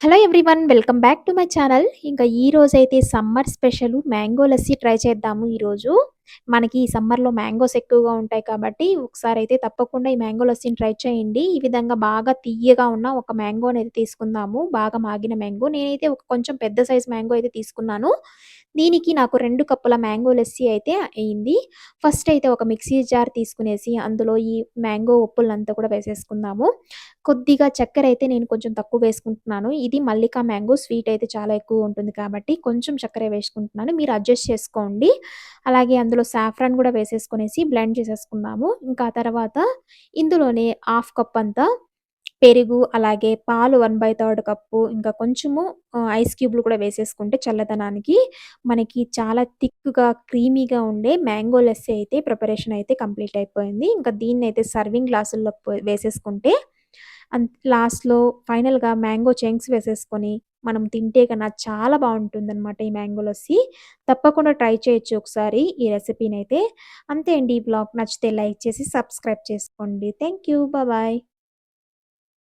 Hello everyone. Welcome back to my channel. ఇంకా ఈ రోజైతే summer special mango lassi try చేద్దాము ఈరోజు. మనకి ఈ సమ్మర్‌లో మ్యాంగోస్ ఎక్కువగా ఉంటాయి కాబట్టి ఒకసారైతే తప్పకుండా ఈ మ్యాంగో లస్సీని ట్రై చేయండి. ఈ విధంగా బాగా తియ్యగా ఉన్న ఒక మ్యాంగోనైతే తీసుకుందాము. బాగా మాగిన మ్యాంగో. నేనైతే ఒక కొంచెం పెద్ద సైజ్ మ్యాంగో అయితే తీసుకున్నాను. దీనికి నాకు 2 కప్పుల మ్యాంగో లస్సీ అయితే అయింది. ఫస్ట్ అయితే ఒక మిక్సీ జార్ తీసుకునేసి అందులో ఈ మ్యాంగో ఉప్పులనంతా కూడా వేసేసుకుందాము. కొద్దిగా చక్కెరైతే నేను కొంచెం తక్కువ వేసుకుంటున్నాను. ఇది మల్లికా మ్యాంగో స్వీట్ అయితే చాలా ఎక్కువుంటుంది కాబట్టి కొంచెం చక్కెరే వేసుకుంటున్నాను. మీరు అడ్జస్ట్ చేసుకోండి. అలాగే అందులో సాఫ్రాన్ గూడా వేసేసుకొనేసి బ్లెండ్ చేసేసుకుందాము. ఇంకా ఆ తర్వాత ఇందులోనే హాఫ్ కప్ అంతా పెరుగు, అలాగే పాలు 1/3 కప్పు, ఇంకా కొంచెము ఐస్ క్యూబ్‌లు కూడా వేసేసుకుంటే చల్లదనానికి మనకి చాలా థిక్‌గా, క్రీమీగా ఉండే మ్యాంగో లస్సీ అయితే ప్రిపరేషన్ అయితే కంప్లీట్ అయిపోయింది. ఇంకా దీన్నైతే సర్వింగ్ గ్లాసుల్లోకి వేసేసుకుంటే లాస్ట్‌లో ఫైనల్‌గా మ్యాంగో చంక్స్ వేసేసుకొని మనం తింటే చాలా బావుంటుందనమాట ఈ మ్యాంగో లస్సీ. తప్పకుండా ట్రై చేయొచ్చు ఒకసారి ఈ రెసిపీనైతే. అంతే అండి. ఈ బ్లాగ్ నచ్చితే లైక్ చేసి సబ్స్క్రైబ్ చేసుకోండి. Thank you. బాయ్.